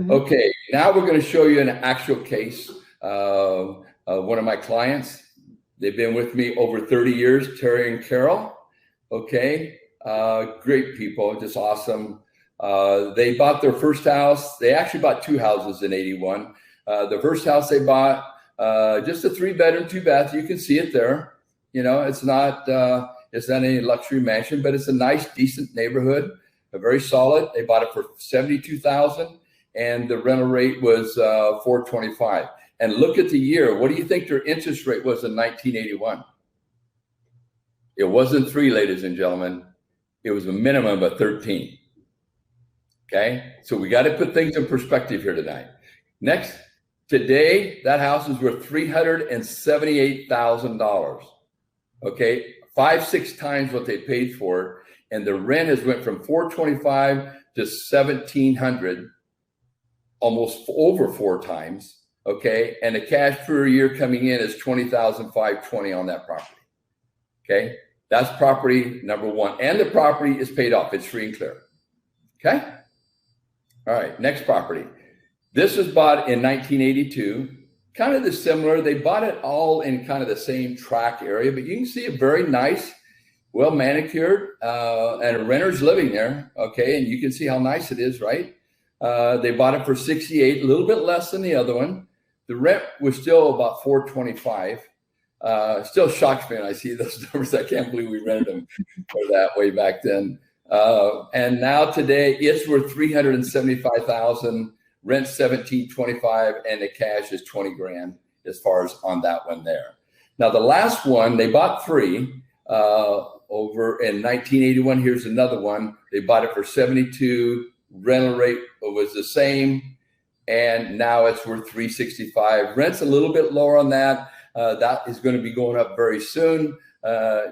Okay, now we're going to show you an actual case of one of my clients. They've been with me over 30 years, Terry and Carol. Okay, great people, just awesome. They bought their first house. They actually bought two houses in 81. The first house they bought, just a 3-bedroom, 2-bath. You can see it there. You know, it's not any luxury mansion, but it's a nice, decent neighborhood, very solid. They bought it for $72,000, and the rental rate was $425. And look at the year. What do you think their interest rate was in 1981? It wasn't 3, ladies and gentlemen. It was a minimum of 13. Okay, so we got to put things in perspective here tonight. Next, today that house is worth $378,000. Okay, 5-6 times what they paid for it, and the rent has went from $425 to $1,700, almost over 4 times. Okay, and the cash per year coming in is $20,520 on that property. Okay, that's property number one, and the property is paid off; it's free and clear. Okay, all right. Next property. This was bought in 1982. Kind of the similar. They bought it all in kind of the same track area, but you can see it very nice, well manicured, and a renter's living there. Okay, and you can see how nice it is, right? They bought it for $68, a little bit less than the other one. The rent was still about $425. Still shocks me when I see those numbers. I can't believe we rented them for that way back then. And now today it's worth $375,000, rent $1,725, and the cash is $20,000 as far as on that one there. Now the last one, they bought 3 over in 1981. Here's another one. They bought it for $72. Rental rate was the same, and now it's worth $365. Rent's a little bit lower on that. That is going to be going up very soon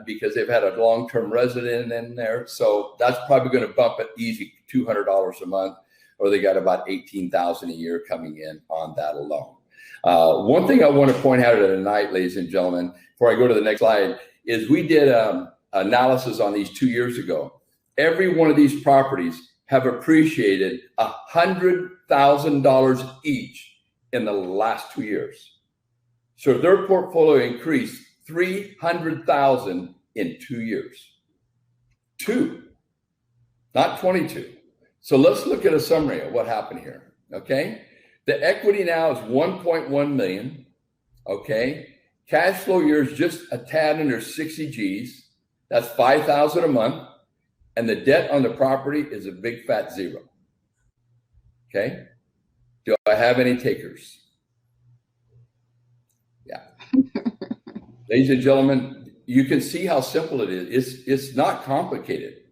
because they've had a long-term resident in there. So that's probably going to bump it easy $200 a month, or they got about $18,000 a year coming in on that alone. One thing I want to point out tonight, ladies and gentlemen, before I go to the next slide, is we did analysis on these 2 years ago. Every one of these properties have appreciated $100,000 each in the last 2 years. So their portfolio increased $300,000 in 2 years. 2, not 22. So let's look at a summary of what happened here. Okay, the equity now is $1.1 million. Okay, cash flow year is just a tad under 60 G's. That's $5,000 a month. And the debt on the property is a big fat 0. Okay. Do I have any takers? Yeah. Ladies and gentlemen, you can see how simple it is. It's not complicated.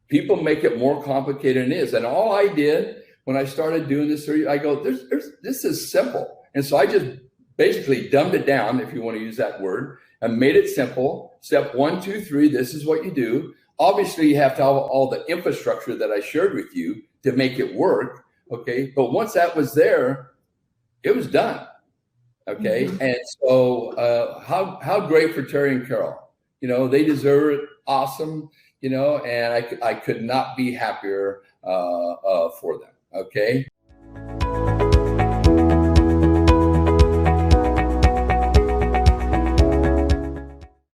People make it more complicated than it is. And all I did when I started doing this, I go, this is simple. And so I just basically dumbed it down, if you want to use that word, and made it simple. Step 1, 2, 3, this is what you do. Obviously, you have to have all the infrastructure that I shared with you to make it work, okay? But once that was there, it was done, okay? Mm-hmm. And so how great for Terry and Carol. You know, they deserve it, awesome, you know, and I could not be happier for them, okay?